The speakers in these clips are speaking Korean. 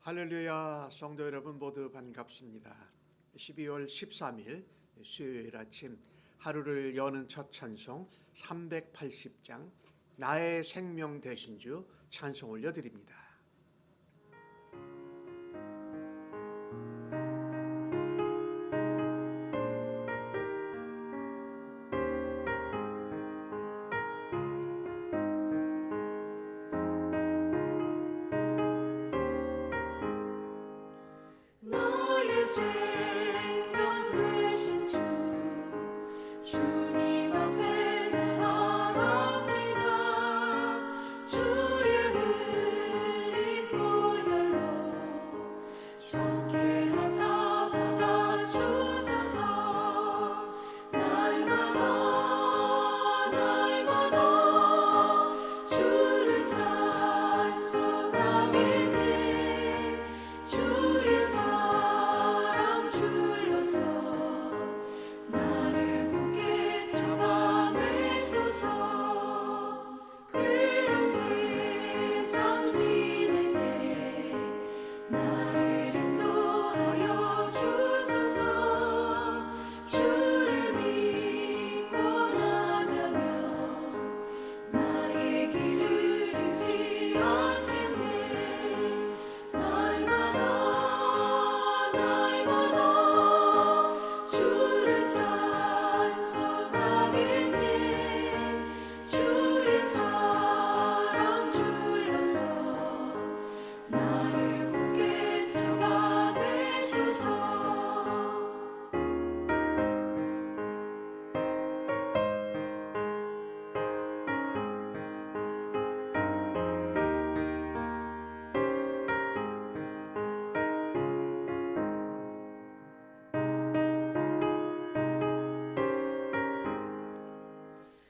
할렐루야, 성도 여러분 모두 반갑습니다. 12월 13일 수요일 아침 하루를 여는 첫 찬송 380장 나의 생명 되신 주 찬송 올려드립니다. 생명 되신 주 주님 앞에 나아갑니다. 주의 흘린 보혈로 정케 하사 받아주소서. 날마다 주를 찬송하겠네. 주의 사랑 줄로서 나를 굳게 잡아내소서. 괴로운 세상 지낼 때 나를 인도하여 주소서. 주를 믿고 나가면 나의 길을 잃지 않겠네. 날마다 주를 찬송하겠네. 주의 사랑 줄로서 나를 굳게 잡아내소서.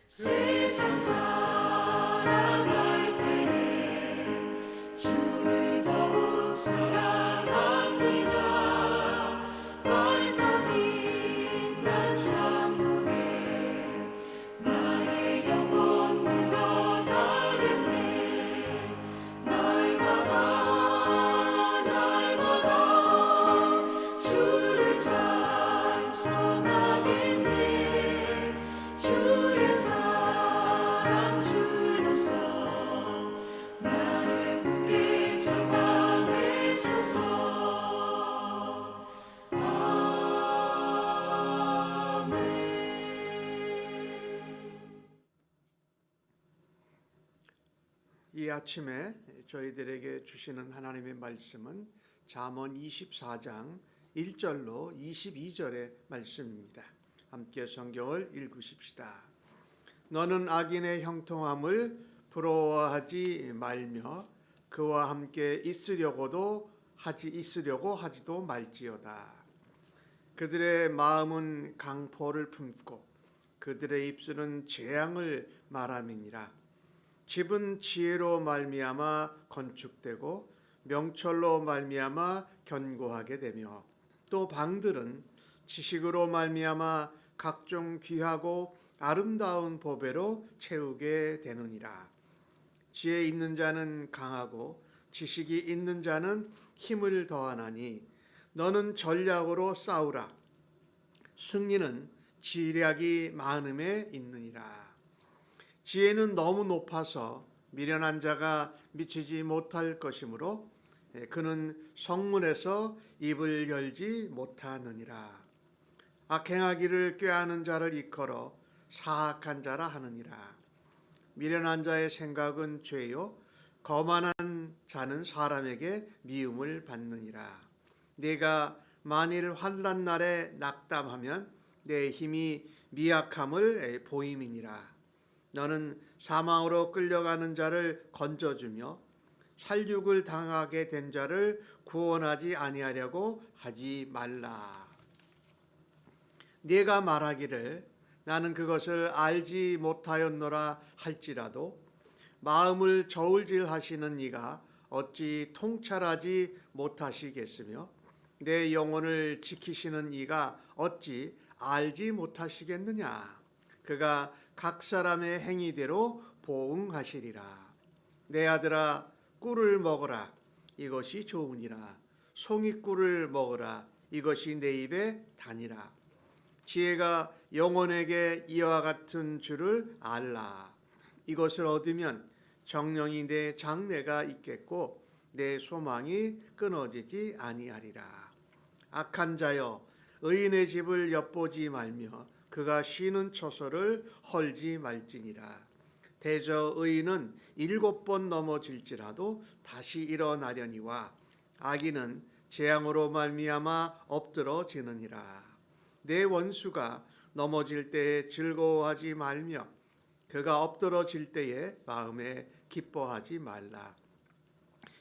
세상 살아갈 때에 주를 더욱 사랑합니다. 밝고 빛난 천국에 나의 영혼 들어가겠네. 날마다 주를 찬송하겠네. 주의 사랑 줄로서 나를 굳게 잡아내소서. 아멘. 이 아침에 저희들에게 주시는 하나님의 말씀은 잠언 24장 1절로 22절의 말씀입니다. 함께 성경을 읽으십시다. 너는 악인의 형통함을 부러워하지 말며 그와 함께 있으려고 하지도 말지어다. 그들의 마음은 강포를 품고 그들의 입술은 재앙을 말함이니라. 집은 지혜로 말미암아 건축되고 명철로 말미암아 견고하게 되며 또 방들은 지식으로 말미암아 각종 귀하고 아름다운 보배로 채우게 되느니라. 지혜 있는 자는 강하고 지식이 있는 자는 힘을 더하나니 너는 전략으로 싸우라. 승리는 지략이 많음에 있느니라. 지혜는 너무 높아서 미련한 자가 미치지 못할 것이므로 그는 성문에서 입을 열지 못하느니라. 악행하기를 꾀하는 자를 일컬어 사악한 자라 하느니라. 미련한 자의 생각은 죄요 거만한 자는 사람에게 미움을 받느니라. 네가 만일 환난 날에 낙담하면 내 힘이 미약함을 보임이니라. 너는 사망으로 끌려가는 자를 건져주며 살육을 당하게 된 자를 구원하지 아니하려고 하지 말라. 네가 말하기를 나는 그것을 알지 못하였노라 할지라도 마음을 저울질하시는 이가 어찌 통찰하지 못하시겠으며 내 영혼을 지키시는 이가 어찌 알지 못하시겠느냐. 그가 각 사람의 행위대로 보응하시리라. 내 아들아 꿀을 먹으라. 이것이 좋으니라. 송이꿀을 먹으라. 이것이 내 입에 다니라. 지혜가 영혼에게 이와 같은 줄을 알라. 이것을 얻으면 정령이 내 장래가 있겠고 내 소망이 끊어지지 아니하리라. 악한 자여 의인의 집을 엿보지 말며 그가 쉬는 처소를 헐지 말지니라. 대저 의인은 7번 넘어질지라도 다시 일어나려니와 악인은 재앙으로 말미암아 엎드러지느니라. 내 원수가 넘어질 때에 즐거워하지 말며 그가 엎드러질 때에 마음에 기뻐하지 말라.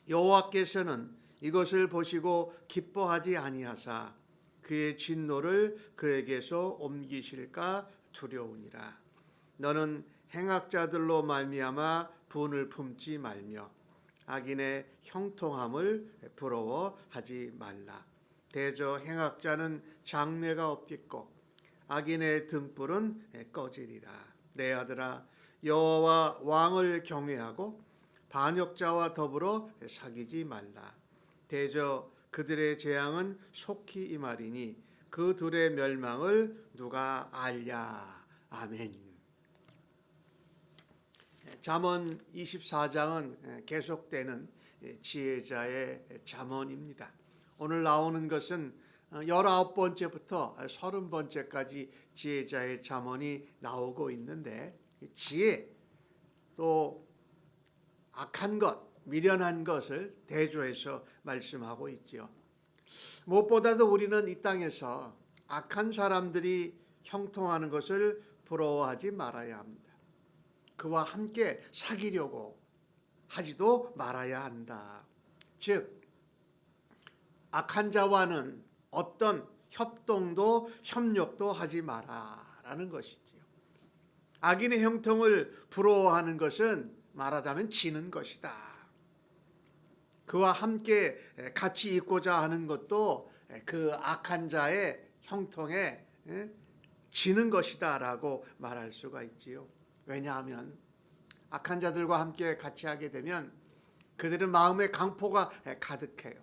여호와께서는 이것을 보시고 기뻐하지 아니하사 그의 진노를 그에게서 옮기실까 두려우니라. 너는 행악자들로 말미암아 분을 품지 말며 악인의 형통함을 부러워하지 말라. 대저 행악자는 장래가 없겠고 악인의 등불은 꺼지리라. 내 아들아 여호와 왕을 경외하고 반역자와 더불어 사귀지 말라. 대저 그들의 재앙은 속히 임하리니 그 둘의 멸망을 누가 알랴. 아멘. 잠언 24장은 계속되는 지혜자의 잠언입니다. 오늘 나오는 것은 19번째부터 30번째까지 지혜자의 잠언이 나오고 있는데 지혜 또 악한 것, 미련한 것을 대조해서 말씀하고 있지요. 무엇보다도 우리는 이 땅에서 악한 사람들이 형통하는 것을 부러워하지 말아야 합니다. 그와 함께 사귀려고 하지도 말아야 한다. 즉 악한 자와는 어떤 협동도 협력도 하지 마라라는 것이지요. 악인의 형통을 부러워하는 것은 말하자면 지는 것이다. 그와 함께 같이 있고자 하는 것도 그 악한 자의 형통에 지는 것이다라고 말할 수가 있지요. 왜냐하면 악한 자들과 함께 같이 하게 되면 그들은 마음에 강포가 가득해요.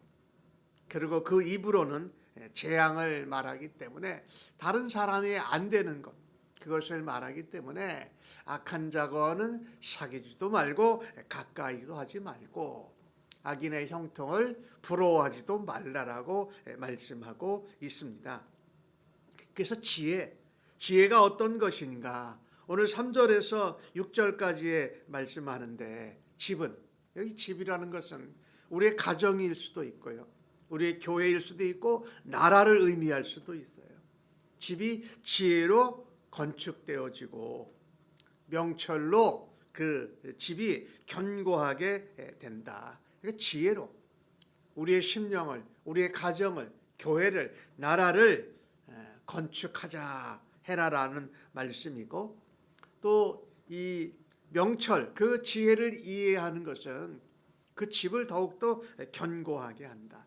그리고 그 입으로는 재앙을 말하기 때문에 다른 사람이 안 되는 것, 그것을 말하기 때문에 악한 자와는 사귀지도 말고 가까이도 하지 말고 악인의 형통을 부러워하지도 말라라고 말씀하고 있습니다. 그래서 지혜가 어떤 것인가? 오늘 3절에서 6절까지의 말씀하는데 집은, 여기 집이라는 것은 우리의 가정일 수도 있고요. 우리의 교회일 수도 있고 나라를 의미할 수도 있어요. 집이 지혜로 건축되어지고 명철로 그 집이 견고하게 된다. 그러니까 지혜로 우리의 심령을, 우리의 가정을, 교회를, 나라를 건축하자 해라라는 말씀이고 또 이 명철, 그 지혜를 이해하는 것은 그 집을 더욱더 견고하게 한다.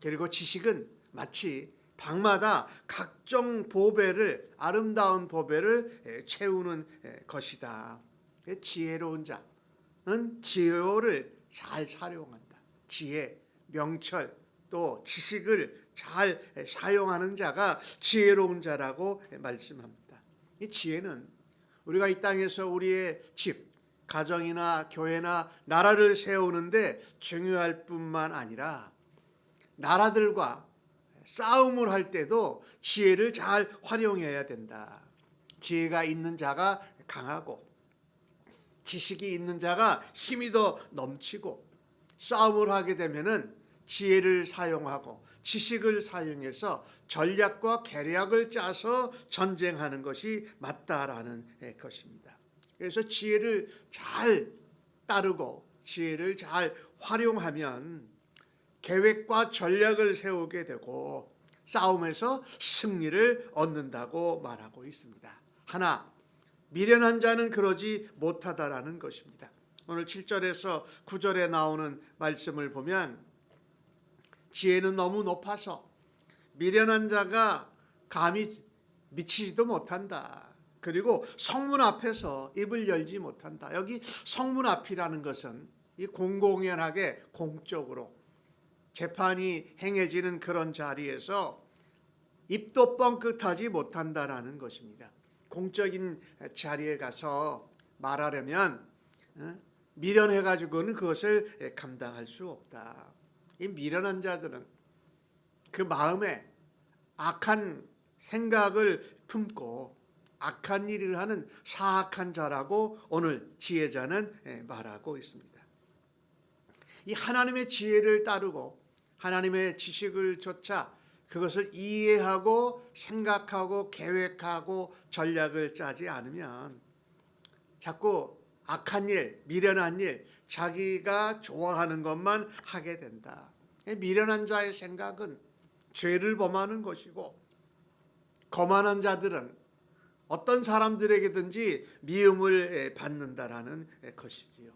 그리고 지식은 마치 방마다 각종 보배를, 아름다운 보배를 채우는 것이다. 지혜로운 자는 지혜를 잘 사용한다. 지혜, 명철, 또 지식을 잘 사용하는 자가 지혜로운 자라고 말씀합니다. 이 지혜는 우리가 이 땅에서 우리의 집, 가정이나 교회나 나라를 세우는데 중요할 뿐만 아니라 나라들과 싸움을 할 때도 지혜를 잘 활용해야 된다. 지혜가 있는 자가 강하고 지식이 있는 자가 힘이 더 넘치고 싸움을 하게 되면은 지혜를 사용하고 지식을 사용해서 전략과 계략을 짜서 전쟁하는 것이 맞다라는 것입니다. 그래서 지혜를 잘 따르고 지혜를 잘 활용하면 계획과 전략을 세우게 되고 싸움에서 승리를 얻는다고 말하고 있습니다. 하나, 미련한 자는 그러지 못하다라는 것입니다. 오늘 7절에서 9절에 나오는 말씀을 보면 지혜는 너무 높아서 미련한 자가 감히 미치지도 못한다. 그리고 성문 앞에서 입을 열지 못한다. 여기 성문 앞이라는 것은 이 공공연하게 공적으로 재판이 행해지는 그런 자리에서 입도 뻥끗하지 못한다라는 것입니다. 공적인 자리에 가서 말하려면 미련해가지고는 그것을 감당할 수 없다. 이 미련한 자들은 그 마음에 악한 생각을 품고 악한 일을 하는 사악한 자라고 오늘 지혜자는 말하고 있습니다. 이 하나님의 지혜를 따르고 하나님의 지식을 좇아 그것을 이해하고 생각하고 계획하고 전략을 짜지 않으면 자꾸 악한 일, 미련한 일, 자기가 좋아하는 것만 하게 된다. 미련한 자의 생각은 죄를 범하는 것이고 거만한 자들은 어떤 사람들에게든지 미움을 받는다라는 것이지요.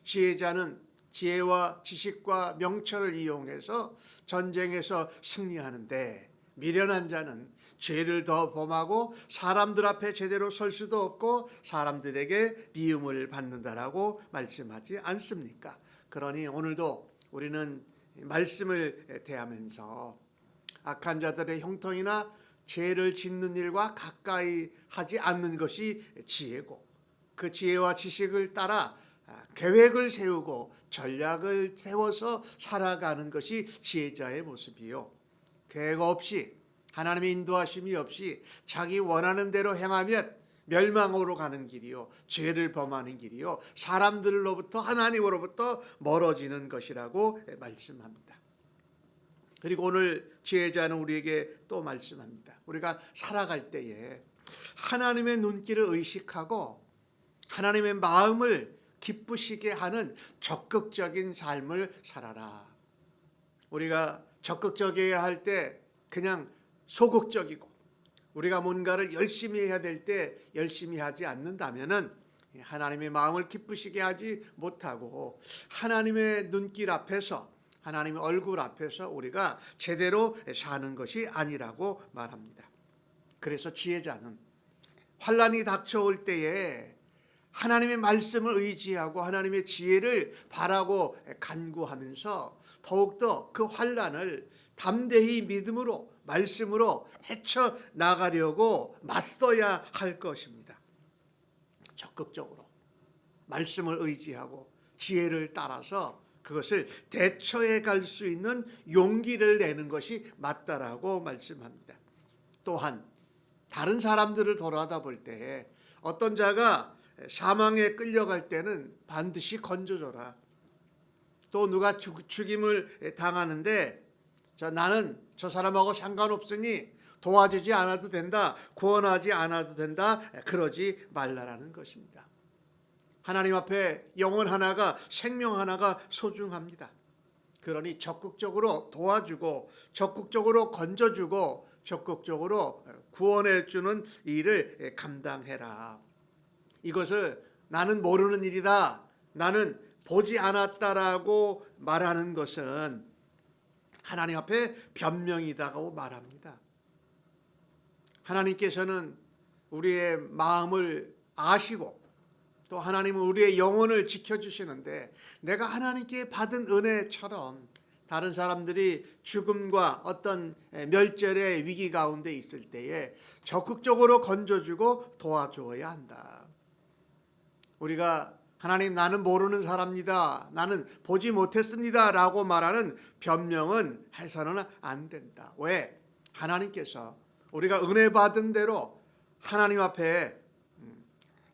지혜자는 지혜와 지식과 명철을 이용해서 전쟁에서 승리하는데 미련한 자는 죄를 더 범하고 사람들 앞에 제대로 설 수도 없고 사람들에게 미움을 받는다라고 말씀하지 않습니까? 그러니 오늘도 우리는 말씀을 대하면서 악한 자들의 형통이나 죄를 짓는 일과 가까이 하지 않는 것이 지혜고 그 지혜와 지식을 따라 계획을 세우고 전략을 세워서 살아가는 것이 지혜자의 모습이요. 계획 없이 하나님의 인도하심이 없이 자기 원하는 대로 행하면 멸망으로 가는 길이요, 죄를 범하는 길이요, 사람들로부터 하나님으로부터 멀어지는 것이라고 말씀합니다. 그리고 오늘 지혜자는 우리에게 또 말씀합니다. 우리가 살아갈 때에 하나님의 눈길을 의식하고 하나님의 마음을 기쁘시게 하는 적극적인 삶을 살아라. 우리가 적극적이어야 할 때 그냥 소극적이고 우리가 뭔가를 열심히 해야 될 때 열심히 하지 않는다면은 하나님의 마음을 기쁘시게 하지 못하고 하나님의 눈길 앞에서 하나님의 얼굴 앞에서 우리가 제대로 사는 것이 아니라고 말합니다. 그래서 지혜자는 환난이 닥쳐올 때에 하나님의 말씀을 의지하고 하나님의 지혜를 바라고 간구하면서 더욱더 그 환난을 담대히 믿음으로 말씀으로 헤쳐나가려고 맞서야 할 것입니다. 적극적으로 말씀을 의지하고 지혜를 따라서 그것을 대처해 갈 수 있는 용기를 내는 것이 맞다라고 말씀합니다. 또한 다른 사람들을 돌아다 볼 때 어떤 자가 사망에 끌려갈 때는 반드시 건져줘라. 또 누가 죽임을 당하는데 나는 저 사람하고 상관없으니 도와주지 않아도 된다, 구원하지 않아도 된다, 그러지 말라라는 것입니다. 하나님 앞에 영혼 하나가, 생명 하나가 소중합니다. 그러니 적극적으로 도와주고 적극적으로 건져주고 적극적으로 구원해주는 일을 감당해라. 이것을 나는 모르는 일이다, 나는 보지 않았다라고 말하는 것은 하나님 앞에 변명이다고 말합니다. 하나님께서는 우리의 마음을 아시고 또 하나님은 우리의 영혼을 지켜주시는데 내가 하나님께 받은 은혜처럼 다른 사람들이 죽음과 어떤 멸절의 위기 가운데 있을 때에 적극적으로 건져주고 도와줘야 한다. 우리가 하나님 나는 모르는 사람입니다, 나는 보지 못했습니다 라고 말하는 변명은 해서는 안 된다. 왜? 하나님께서 우리가 은혜 받은 대로 하나님 앞에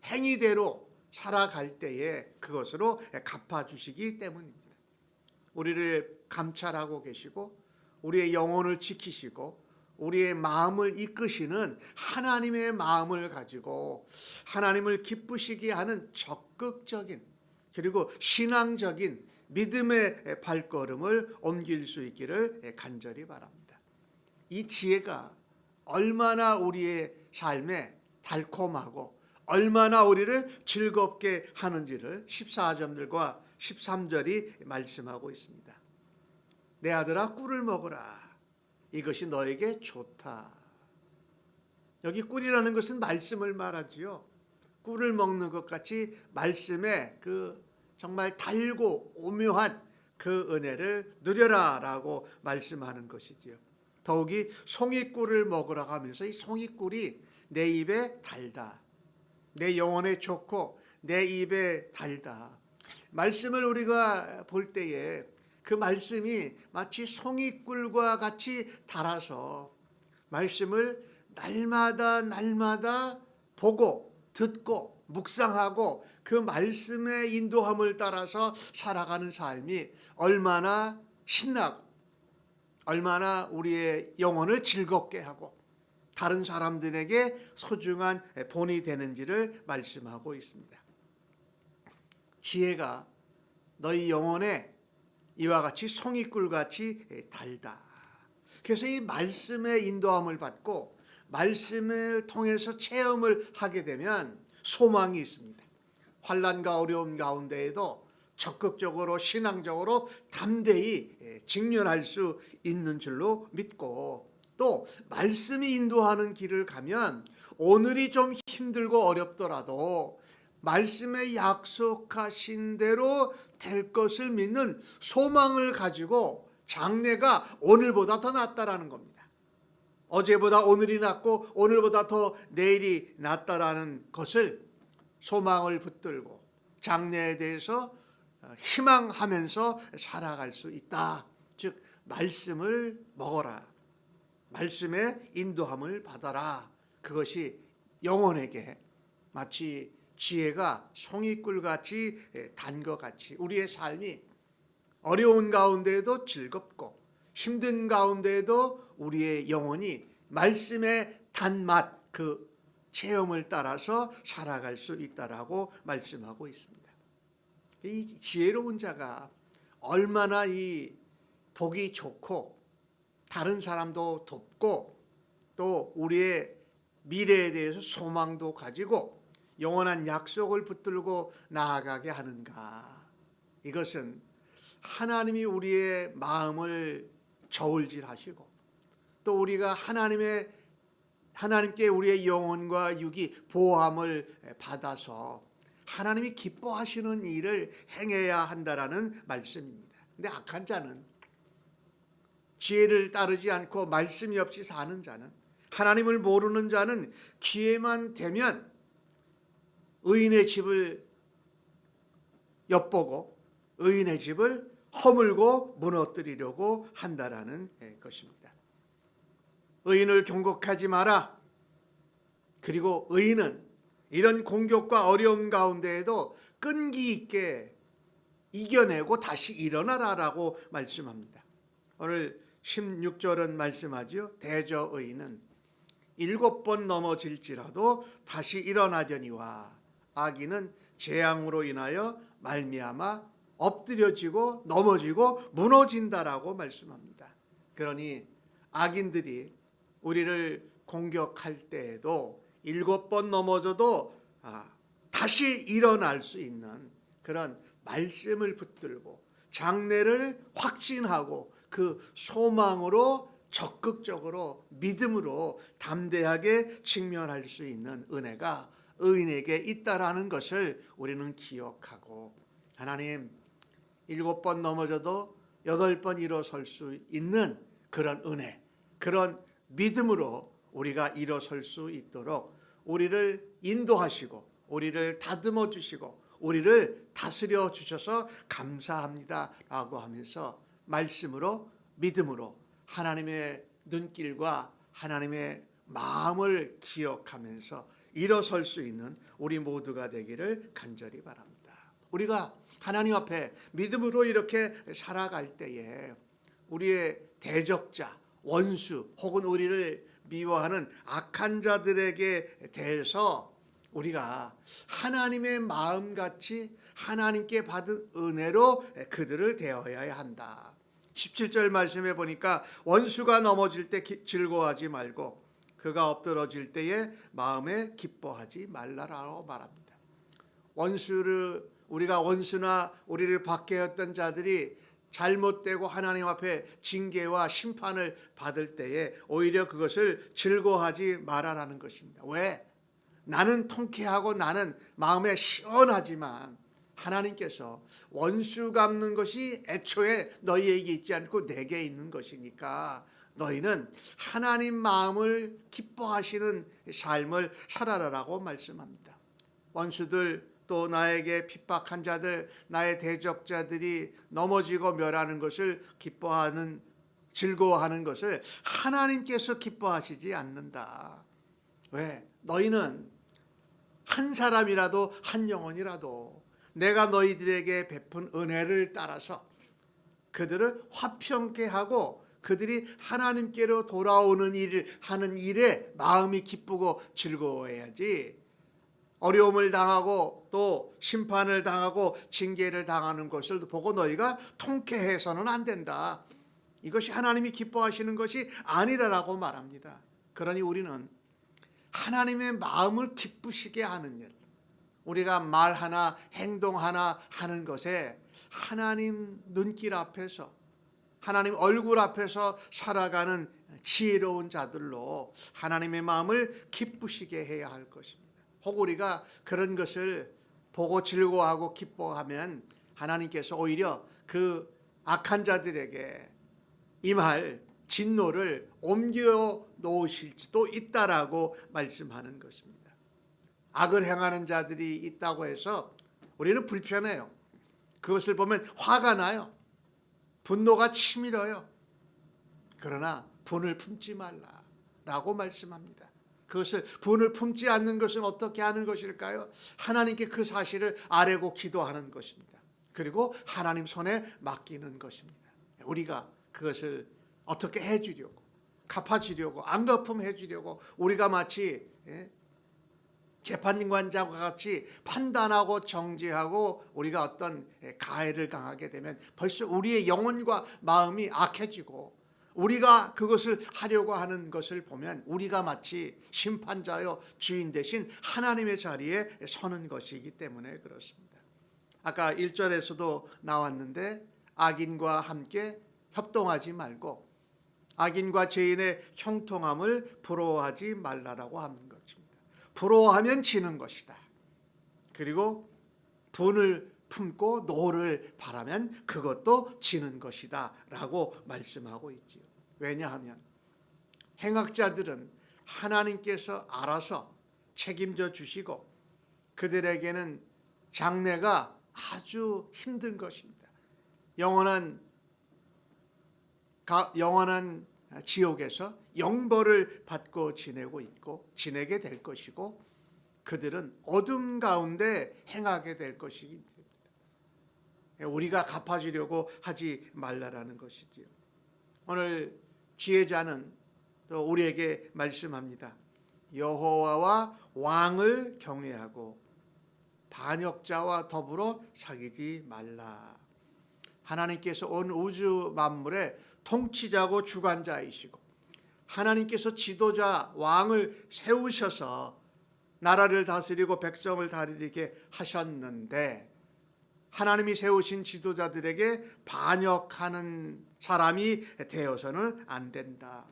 행위대로 살아갈 때에 그것으로 갚아주시기 때문입니다. 우리를 감찰하고 계시고 우리의 영혼을 지키시고 우리의 마음을 이끄시는 하나님의 마음을 가지고 하나님을 기쁘시게 하는 적극적인 그리고 신앙적인 믿음의 발걸음을 옮길 수 있기를 간절히 바랍니다. 이 지혜가 얼마나 우리의 삶에 달콤하고 얼마나 우리를 즐겁게 하는지를 14절과 13절이 말씀하고 있습니다. 내 아들아 꿀을 먹으라. 이것이 너에게 좋다. 여기 꿀이라는 것은 말씀을 말하지요. 꿀을 먹는 것 같이 말씀의 그 정말 달고 오묘한 그 은혜를 누려라라고 말씀하는 것이지요. 더욱이 송이꿀을 먹으라고 하면서 이 송이꿀이 내 입에 달다, 내 영혼에 좋고 내 입에 달다. 말씀을 우리가 볼 때에 그 말씀이 마치 송이꿀과 같이 달아서 말씀을 날마다 보고 듣고 묵상하고 그 말씀의 인도함을 따라서 살아가는 삶이 얼마나 신나고 얼마나 우리의 영혼을 즐겁게 하고 다른 사람들에게 소중한 본이 되는지를 말씀하고 있습니다. 지혜가 너희 영혼에 이와 같이 송이꿀같이 달다. 그래서 이 말씀의 인도함을 받고 말씀을 통해서 체험을 하게 되면 소망이 있습니다. 환난과 어려움 가운데에도 적극적으로 신앙적으로 담대히 직면할 수 있는 줄로 믿고, 또 말씀이 인도하는 길을 가면 오늘이 좀 힘들고 어렵더라도 말씀에 약속하신 대로 될 것을 믿는 소망을 가지고 장래가 오늘보다 더 낫다라는 겁니다. 어제보다 오늘이 낫고 오늘보다 더 내일이 낫다라는 것을 소망을 붙들고 장래에 대해서 희망하면서 살아갈 수 있다. 즉 말씀을 먹어라, 말씀의 인도함을 받아라. 그것이 영혼에게 마치 지혜가 송이꿀같이 단 것 같이 우리의 삶이 어려운 가운데에도 즐겁고 힘든 가운데에도 우리의 영혼이 말씀의 단맛 그 체험을 따라서 살아갈 수 있다라고 말씀하고 있습니다. 이 지혜로운 자가 얼마나 이 복이 좋고 다른 사람도 돕고 또 우리의 미래에 대해서 소망도 가지고 영원한 약속을 붙들고 나아가게 하는가. 이것은 하나님이 우리의 마음을 저울질하시고 또 우리가 하나님께 우리의 영혼과 육이 보호함을 받아서 하나님이 기뻐하시는 일을 행해야 한다라는 말씀입니다. 근데 악한 자는, 지혜를 따르지 않고 말씀이 없이 사는 자는, 하나님을 모르는 자는 기회만 되면 의인의 집을 엿보고 의인의 집을 허물고 무너뜨리려고 한다라는 것입니다. 의인을 경곡하지 마라. 그리고 의인은 이런 공격과 어려움 가운데에도 끈기 있게 이겨내고 다시 일어나라라고 말씀합니다. 오늘 16절은 말씀하죠. 대저 의인은 7번 넘어질지라도 다시 일어나려니와 악인은 재앙으로 인하여 말미암아 엎드려지고 넘어지고 무너진다라고 말씀합니다. 그러니 악인들이 우리를 공격할 때에도 7번 넘어져도 다시 일어날 수 있는 그런 말씀을 붙들고 장래를 확신하고 그 소망으로 적극적으로 믿음으로 담대하게 직면할 수 있는 은혜가 의인에게 있다라는 것을 우리는 기억하고, 하나님 7번 넘어져도 8번 일어설 수 있는 그런 은혜, 그런 믿음으로 우리가 일어설 수 있도록 우리를 인도하시고 우리를 다듬어 주시고 우리를 다스려 주셔서 감사합니다 라고 하면서 말씀으로 믿음으로 하나님의 눈길과 하나님의 마음을 기억하면서 일어설 수 있는 우리 모두가 되기를 간절히 바랍니다. 우리가 하나님 앞에 믿음으로 이렇게 살아갈 때에 우리의 대적자, 원수 혹은 우리를 미워하는 악한 자들에게 대해서 우리가 하나님의 마음같이 하나님께 받은 은혜로 그들을 대하여야 한다. 17절 말씀에 보니까 원수가 넘어질 때 즐거워하지 말고 그가 엎드러질 때에 마음에 기뻐하지 말라라고 말합니다. 우리가 원수나 우리를 박해했던 자들이 잘못되고 하나님 앞에 징계와 심판을 받을 때에 오히려 그것을 즐거워하지 말아라는 것입니다. 왜? 나는 통쾌하고 나는 마음에 시원하지만 하나님께서 원수 갚는 것이 애초에 너희에게 있지 않고 내게 있는 것이니까 너희는 하나님 마음을 기뻐하시는 삶을 살아라라고 말씀합니다. 원수들 또 나에게 핍박한 자들, 나의 대적자들이 넘어지고 멸하는 것을 기뻐하는, 즐거워하는 것을 하나님께서 기뻐하시지 않는다. 왜? 너희는 한 사람이라도, 한 영혼이라도 내가 너희들에게 베푼 은혜를 따라서 그들을 화평케 하고 그들이 하나님께로 돌아오는 일을 하는 일에 마음이 기쁘고 즐거워해야지, 어려움을 당하고 또 심판을 당하고 징계를 당하는 것을 보고 너희가 통쾌해서는 안 된다. 이것이 하나님이 기뻐하시는 것이 아니라라고 말합니다. 그러니 우리는 하나님의 마음을 기쁘시게 하는 일, 우리가 말 하나 행동 하나 하는 것에 하나님 눈길 앞에서, 하나님 얼굴 앞에서 살아가는 지혜로운 자들로 하나님의 마음을 기쁘시게 해야 할 것입니다. 혹 우리가 그런 것을 보고 즐거워하고 기뻐하면 하나님께서 오히려 그 악한 자들에게 임할 진노를 옮겨 놓으실지도 있다라고 말씀하는 것입니다. 악을 행하는 자들이 있다고 해서 우리는 불편해요. 그것을 보면 화가 나요. 분노가 치밀어요. 그러나 분을 품지 말라라고 말씀합니다. 그것을, 분을 품지 않는 것은 어떻게 하는 것일까요? 하나님께 그 사실을 아뢰고 기도하는 것입니다. 그리고 하나님 손에 맡기는 것입니다. 우리가 그것을 어떻게 해주려고, 갚아주려고, 안 갚음해주려고 우리가 마치 재판관장과 같이 판단하고 정죄하고 우리가 어떤 가해를 당하게 되면 벌써 우리의 영혼과 마음이 악해지고, 우리가 그것을 하려고 하는 것을 보면 우리가 마치 심판자요 주인 대신 하나님의 자리에 서는 것이기 때문에 그렇습니다. 아까 1절에서도 나왔는데 악인과 함께 협동하지 말고 악인과 죄인의 형통함을 부러워하지 말라라고 하는 것입니다. 부러워하면 지는 것이다. 그리고 분을 품고 노를 바라면 그것도 지는 것이다 라고 말씀하고 있지요. 왜냐하면 행악자들은 하나님께서 알아서 책임져 주시고 그들에게는 장래가 아주 힘든 것입니다. 영원한 지옥에서 영벌을 받고 지내게 될 것이고 그들은 어둠 가운데 행하게 될 것입니다. 우리가 갚아주려고 하지 말라라는 것이지요. 오늘 지혜자는 또 우리에게 말씀합니다. 여호와와 왕을 경외하고 반역자와 더불어 사귀지 말라. 하나님께서 온 우주 만물의 통치자고 주관자이시고 하나님께서 지도자 왕을 세우셔서 나라를 다스리고 백성을 다스리게 하셨는데 하나님이 세우신 지도자들에게 반역하는 사람이 되어서는 안 된다.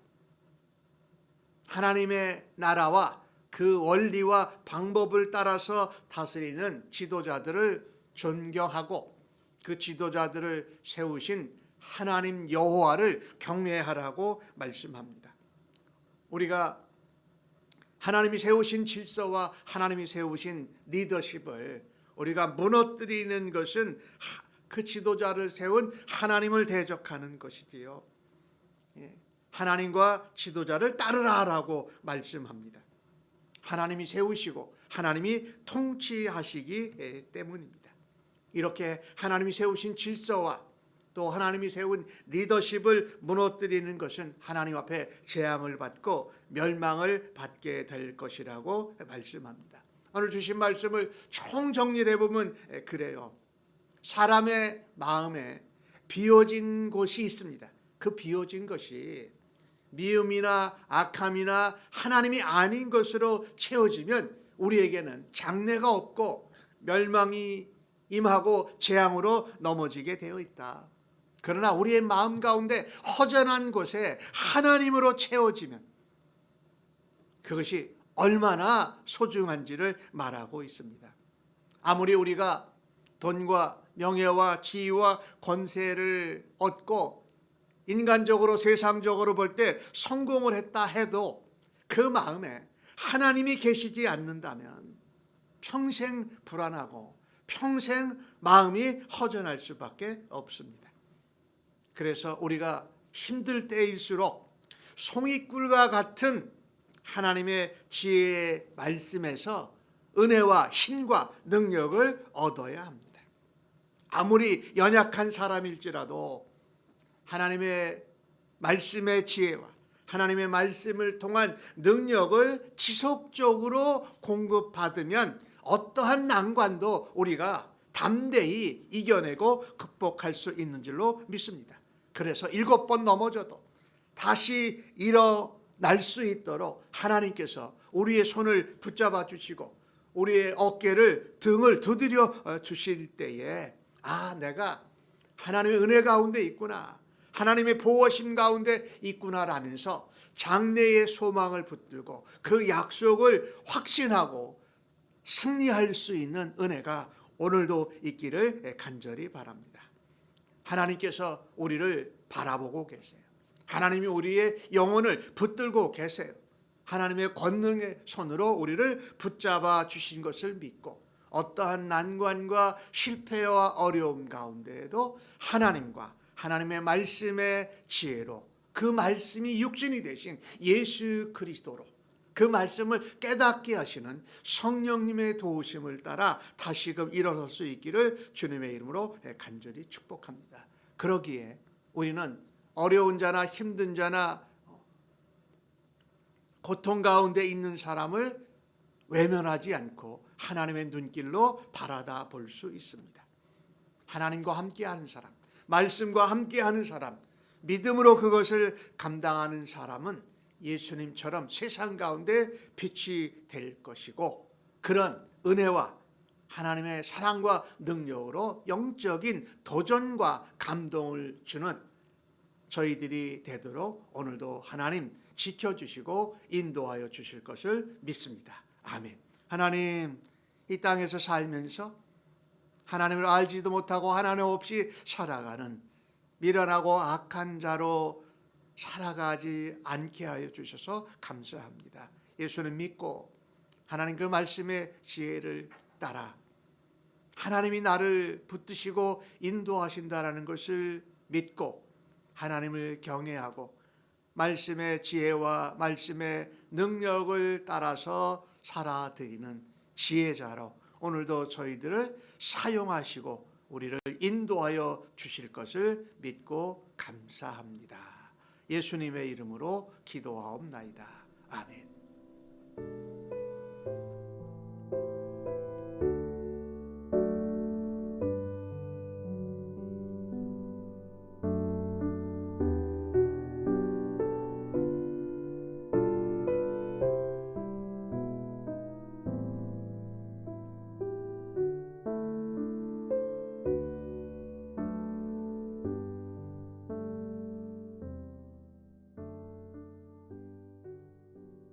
하나님의 나라와 그 원리와 방법을 따라서 다스리는 지도자들을 존경하고 그 지도자들을 세우신 하나님 여호와를 경외하라고 말씀합니다. 우리가 하나님이 세우신 질서와 하나님이 세우신 리더십을 우리가 무너뜨리는 것은 그 지도자를 세운 하나님을 대적하는 것이지요. 하나님과 지도자를 따르라라고 말씀합니다. 하나님이 세우시고 하나님이 통치하시기 때문입니다. 이렇게 하나님이 세우신 질서와 또 하나님이 세운 리더십을 무너뜨리는 것은 하나님 앞에 재앙을 받고 멸망을 받게 될 것이라고 말씀합니다. 오늘 주신 말씀을 총정리를 해보면 그래요. 사람의 마음에 비워진 곳이 있습니다. 그 비워진 것이 미움이나 악함이나 하나님이 아닌 것으로 채워지면 우리에게는 장래가 없고 멸망이 임하고 재앙으로 넘어지게 되어 있다. 그러나 우리의 마음 가운데 허전한 곳에 하나님으로 채워지면 그것이 얼마나 소중한지를 말하고 있습니다. 아무리 우리가 돈과 명예와 지위와 권세를 얻고 인간적으로 세상적으로 볼 때 성공을 했다 해도 그 마음에 하나님이 계시지 않는다면 평생 불안하고 평생 마음이 허전할 수밖에 없습니다. 그래서 우리가 힘들 때일수록 송이꿀과 같은 하나님의 지혜의 말씀에서 은혜와 힘과 능력을 얻어야 합니다. 아무리 연약한 사람일지라도 하나님의 말씀의 지혜와 하나님의 말씀을 통한 능력을 지속적으로 공급받으면 어떠한 난관도 우리가 담대히 이겨내고 극복할 수 있는 줄로 믿습니다. 그래서 7번 넘어져도 다시 일어날 수 있도록 하나님께서 우리의 손을 붙잡아 주시고 우리의 어깨를 등을 두드려 주실 때에 내가 하나님의 은혜 가운데 있구나, 하나님의 보호심 가운데 있구나라면서 장래의 소망을 붙들고 그 약속을 확신하고 승리할 수 있는 은혜가 오늘도 있기를 간절히 바랍니다. 하나님께서 우리를 바라보고 계세요. 하나님이 우리의 영혼을 붙들고 계세요. 하나님의 권능의 손으로 우리를 붙잡아 주신 것을 믿고 어떠한 난관과 실패와 어려움 가운데에도 하나님과 하나님의 말씀의 지혜로 그 말씀이 육신이 되신 예수 그리스도로 그 말씀을 깨닫게 하시는 성령님의 도우심을 따라 다시금 일어설 수 있기를 주님의 이름으로 간절히 축복합니다. 그러기에 우리는 어려운 자나 힘든 자나 고통 가운데 있는 사람을 외면하지 않고 하나님의 눈길로 바라다 볼 수 있습니다. 하나님과 함께하는 사람, 말씀과 함께하는 사람, 믿음으로 그것을 감당하는 사람은 예수님처럼 세상 가운데 빛이 될 것이고 그런 은혜와 하나님의 사랑과 능력으로 영적인 도전과 감동을 주는 저희들이 되도록 오늘도 하나님 지켜주시고 인도하여 주실 것을 믿습니다. 아멘. 하나님, 이 땅에서 살면서 하나님을 알지도 못하고 하나님 없이 살아가는 미련하고 악한 자로 살아가지 않게 하여 주셔서 감사합니다. 예수는 믿고 하나님 그 말씀의 지혜를 따라 하나님이 나를 붙드시고 인도하신다라는 것을 믿고 하나님을 경외하고 말씀의 지혜와 말씀의 능력을 따라서 살아드리는 지혜자로 오늘도 저희들을 사용하시고 우리를 인도하여 주실 것을 믿고 감사합니다. 예수님의 이름으로 기도하옵나이다. 아멘.